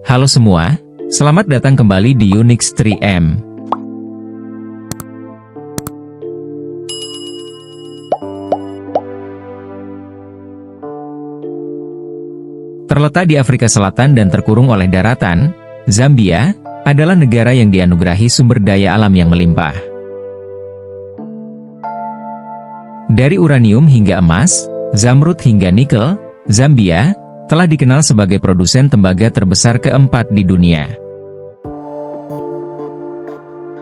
Halo semua, selamat datang kembali di Unix 3M. Terletak di Afrika Selatan dan terkurung oleh daratan, Zambia adalah negara yang dianugerahi sumber daya alam yang melimpah. Dari uranium hingga emas, zamrud hingga nikel, Zambia telah dikenal sebagai produsen tembaga terbesar keempat di dunia.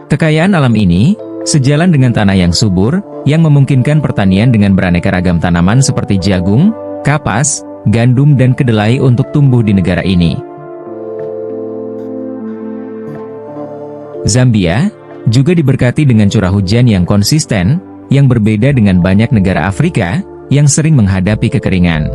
Kekayaan alam ini sejalan dengan tanah yang subur, yang memungkinkan pertanian dengan beraneka ragam tanaman seperti jagung, kapas, gandum dan kedelai untuk tumbuh di negara ini. Zambia juga diberkati dengan curah hujan yang konsisten, yang berbeda dengan banyak negara Afrika yang sering menghadapi kekeringan.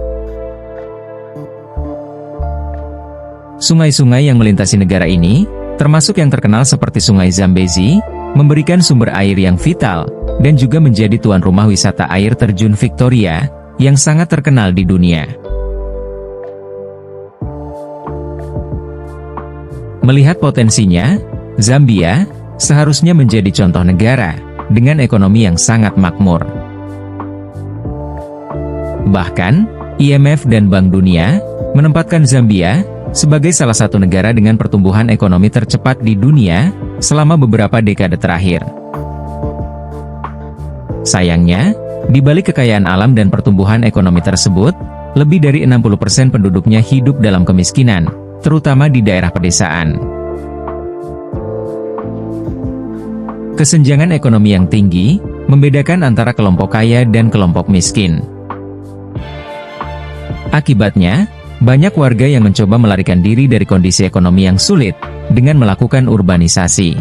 Sungai-sungai yang melintasi negara ini, termasuk yang terkenal seperti Sungai Zambezi, memberikan sumber air yang vital, dan juga menjadi tuan rumah wisata air terjun Victoria, yang sangat terkenal di dunia. Melihat potensinya, Zambia seharusnya menjadi contoh negara, dengan ekonomi yang sangat makmur. Bahkan, IMF dan Bank Dunia menempatkan Zambia sebagai salah satu negara dengan pertumbuhan ekonomi tercepat di dunia selama beberapa dekade terakhir. Sayangnya, di balik kekayaan alam dan pertumbuhan ekonomi tersebut, lebih dari 60% penduduknya hidup dalam kemiskinan, terutama di daerah pedesaan. Kesenjangan ekonomi yang tinggi membedakan antara kelompok kaya dan kelompok miskin. Akibatnya, banyak warga yang mencoba melarikan diri dari kondisi ekonomi yang sulit dengan melakukan urbanisasi.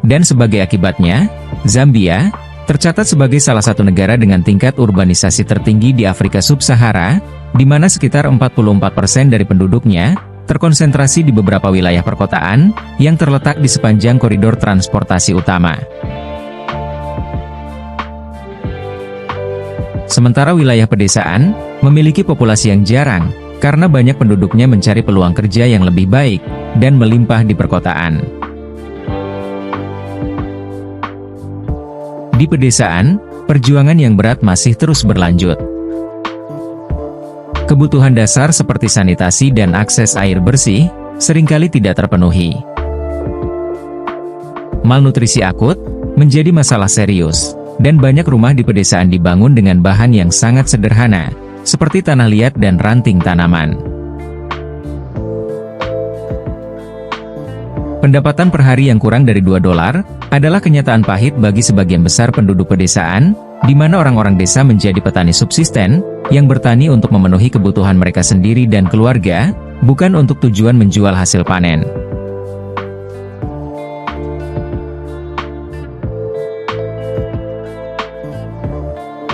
Dan sebagai akibatnya, Zambia tercatat sebagai salah satu negara dengan tingkat urbanisasi tertinggi di Afrika Sub-Sahara, di mana sekitar 44% dari penduduknya terkonsentrasi di beberapa wilayah perkotaan yang terletak di sepanjang koridor transportasi utama. Sementara wilayah pedesaan memiliki populasi yang jarang, karena banyak penduduknya mencari peluang kerja yang lebih baik, dan melimpah di perkotaan. Di pedesaan, perjuangan yang berat masih terus berlanjut. Kebutuhan dasar seperti sanitasi dan akses air bersih, seringkali tidak terpenuhi. Malnutrisi akut menjadi masalah serius, dan banyak rumah di pedesaan dibangun dengan bahan yang sangat sederhana, seperti tanah liat dan ranting tanaman. Pendapatan per hari yang kurang dari $2 adalah kenyataan pahit bagi sebagian besar penduduk pedesaan, di mana orang-orang desa menjadi petani subsisten, yang bertani untuk memenuhi kebutuhan mereka sendiri dan keluarga, bukan untuk tujuan menjual hasil panen.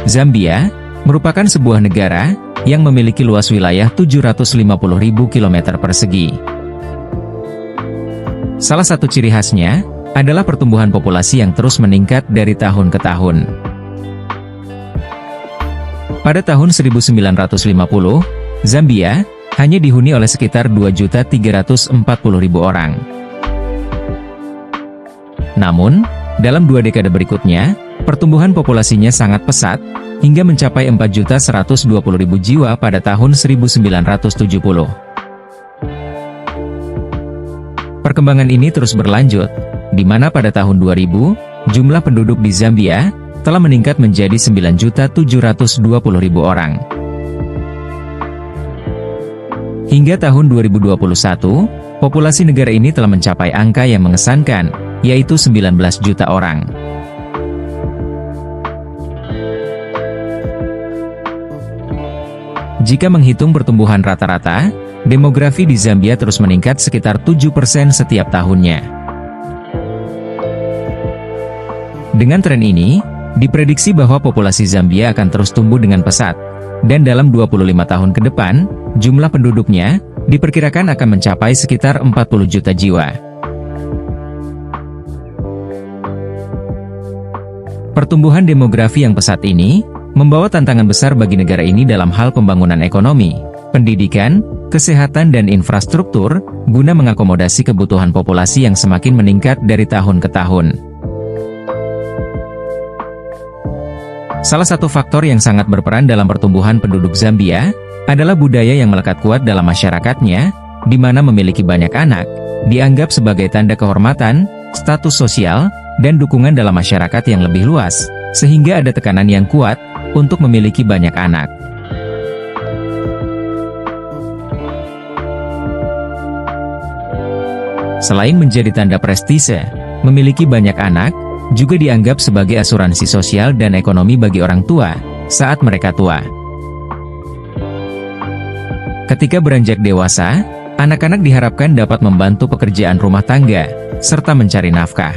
Zambia merupakan sebuah negara yang memiliki luas wilayah 750.000 km persegi. Salah satu ciri khasnya adalah pertumbuhan populasi yang terus meningkat dari tahun ke tahun. Pada tahun 1950, Zambia hanya dihuni oleh sekitar 2.340.000 orang. Namun, dalam 2 dekade berikutnya, pertumbuhan populasinya sangat pesat, hingga mencapai 4.120.000 jiwa pada tahun 1970. Perkembangan ini terus berlanjut, di mana pada tahun 2000, jumlah penduduk di Zambia telah meningkat menjadi 9.720.000 orang. Hingga tahun 2021, populasi negara ini telah mencapai angka yang mengesankan, yaitu 19 juta orang. Jika menghitung pertumbuhan rata-rata, demografi di Zambia terus meningkat sekitar 7% setiap tahunnya. Dengan tren ini, diprediksi bahwa populasi Zambia akan terus tumbuh dengan pesat, dan dalam 25 tahun ke depan, jumlah penduduknya diperkirakan akan mencapai sekitar 40 juta jiwa. Pertumbuhan demografi yang pesat ini membawa tantangan besar bagi negara ini dalam hal pembangunan ekonomi, pendidikan, kesehatan dan infrastruktur, guna mengakomodasi kebutuhan populasi yang semakin meningkat dari tahun ke tahun. Salah satu faktor yang sangat berperan dalam pertumbuhan penduduk Zambia adalah budaya yang melekat kuat dalam masyarakatnya, di mana memiliki banyak anak dianggap sebagai tanda kehormatan, status sosial, dan dukungan dalam masyarakat yang lebih luas, sehingga ada tekanan yang kuat untuk memiliki banyak anak. Selain menjadi tanda prestise, memiliki banyak anak juga dianggap sebagai asuransi sosial dan ekonomi bagi orang tua saat mereka tua. Ketika beranjak dewasa, anak-anak diharapkan dapat membantu pekerjaan rumah tangga, serta mencari nafkah.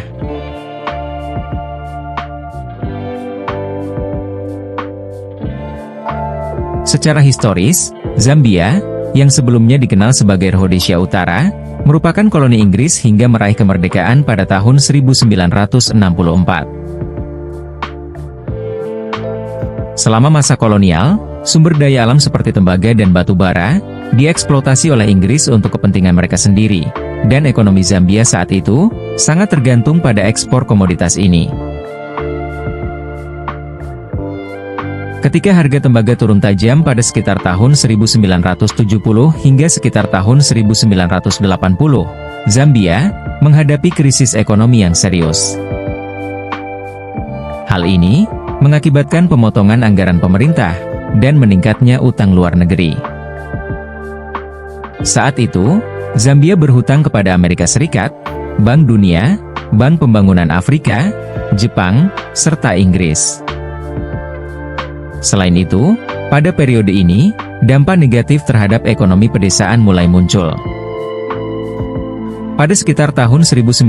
Secara historis, Zambia, yang sebelumnya dikenal sebagai Rhodesia Utara, merupakan koloni Inggris hingga meraih kemerdekaan pada tahun 1964. Selama masa kolonial, sumber daya alam seperti tembaga dan batu bara dieksploitasi oleh Inggris untuk kepentingan mereka sendiri, dan ekonomi Zambia saat itu sangat tergantung pada ekspor komoditas ini. Ketika harga tembaga turun tajam pada sekitar tahun 1970 hingga sekitar tahun 1980, Zambia menghadapi krisis ekonomi yang serius. Hal ini mengakibatkan pemotongan anggaran pemerintah dan meningkatnya utang luar negeri. Saat itu, Zambia berhutang kepada Amerika Serikat, Bank Dunia, Bank Pembangunan Afrika, Jepang, serta Inggris. Selain itu, pada periode ini, dampak negatif terhadap ekonomi pedesaan mulai muncul. Pada sekitar tahun 1990,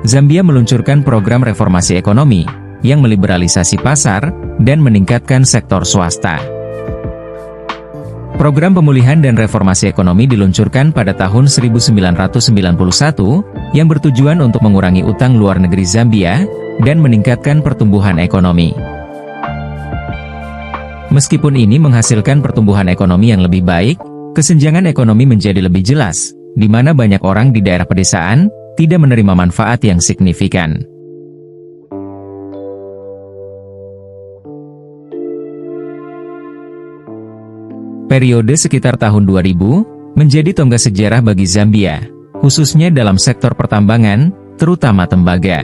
Zambia meluncurkan program reformasi ekonomi, yang meliberalisasi pasar, dan meningkatkan sektor swasta. Program pemulihan dan reformasi ekonomi diluncurkan pada tahun 1991, yang bertujuan untuk mengurangi utang luar negeri Zambia, dan meningkatkan pertumbuhan ekonomi. Meskipun ini menghasilkan pertumbuhan ekonomi yang lebih baik, kesenjangan ekonomi menjadi lebih jelas, di mana banyak orang di daerah pedesaan tidak menerima manfaat yang signifikan. Periode sekitar tahun 2000 menjadi tonggak sejarah bagi Zambia, khususnya dalam sektor pertambangan, terutama tembaga.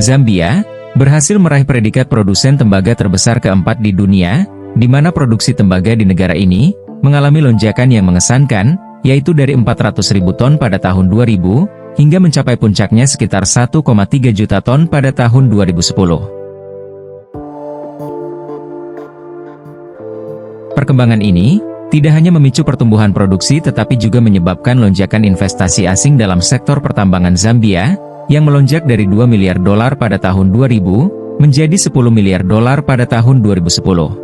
Zambia berhasil meraih predikat produsen tembaga terbesar keempat di dunia, di mana produksi tembaga di negara ini mengalami lonjakan yang mengesankan, yaitu dari 400.000 ton pada tahun 2000, hingga mencapai puncaknya sekitar 1,3 juta ton pada tahun 2010. Perkembangan ini tidak hanya memicu pertumbuhan produksi tetapi juga menyebabkan lonjakan investasi asing dalam sektor pertambangan Zambia, yang melonjak dari $2 miliar pada tahun 2000, menjadi $10 miliar pada tahun 2010.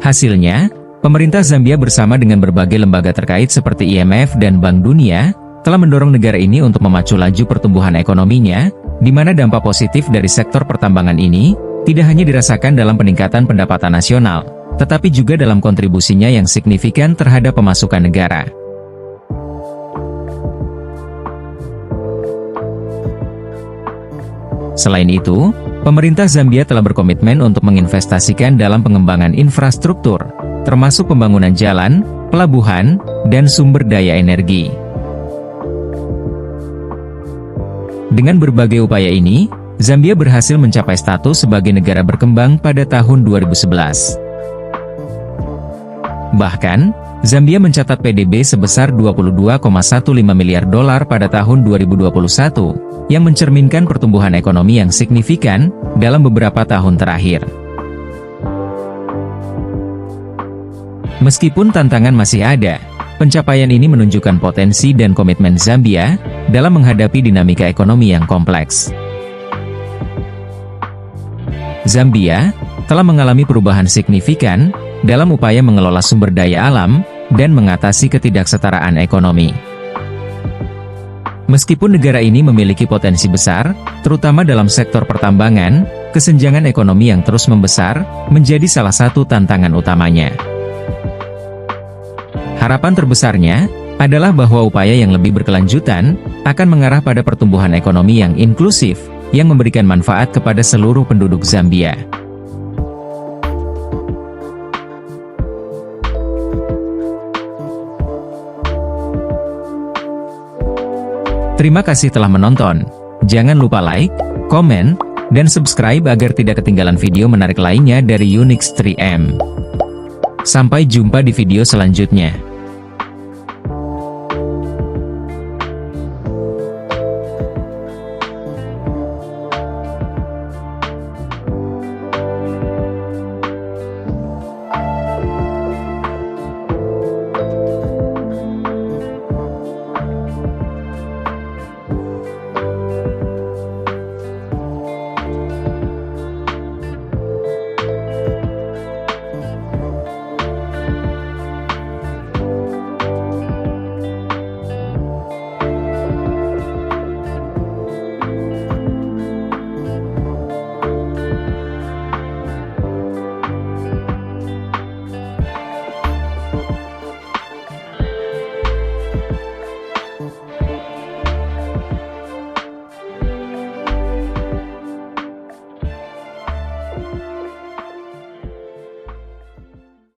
Hasilnya, pemerintah Zambia bersama dengan berbagai lembaga terkait seperti IMF dan Bank Dunia, telah mendorong negara ini untuk memacu laju pertumbuhan ekonominya, di mana dampak positif dari sektor pertambangan ini, tidak hanya dirasakan dalam peningkatan pendapatan nasional, tetapi juga dalam kontribusinya yang signifikan terhadap pemasukan negara. Selain itu, pemerintah Zambia telah berkomitmen untuk menginvestasikan dalam pengembangan infrastruktur, termasuk pembangunan jalan, pelabuhan, dan sumber daya energi. Dengan berbagai upaya ini, Zambia berhasil mencapai status sebagai negara berkembang pada tahun 2011. Bahkan, Zambia mencatat PDB sebesar $22,15 miliar pada tahun 2021, yang mencerminkan pertumbuhan ekonomi yang signifikan dalam beberapa tahun terakhir. Meskipun tantangan masih ada, pencapaian ini menunjukkan potensi dan komitmen Zambia dalam menghadapi dinamika ekonomi yang kompleks. Zambia telah mengalami perubahan signifikan dalam upaya mengelola sumber daya alam dan mengatasi ketidaksetaraan ekonomi. Meskipun negara ini memiliki potensi besar, terutama dalam sektor pertambangan, kesenjangan ekonomi yang terus membesar menjadi salah satu tantangan utamanya. Harapan terbesarnya adalah bahwa upaya yang lebih berkelanjutan akan mengarah pada pertumbuhan ekonomi yang inklusif, yang memberikan manfaat kepada seluruh penduduk Zambia. Terima kasih telah menonton. Jangan lupa like, komen, dan subscribe agar tidak ketinggalan video menarik lainnya dari Unix 3M. Sampai jumpa di video selanjutnya.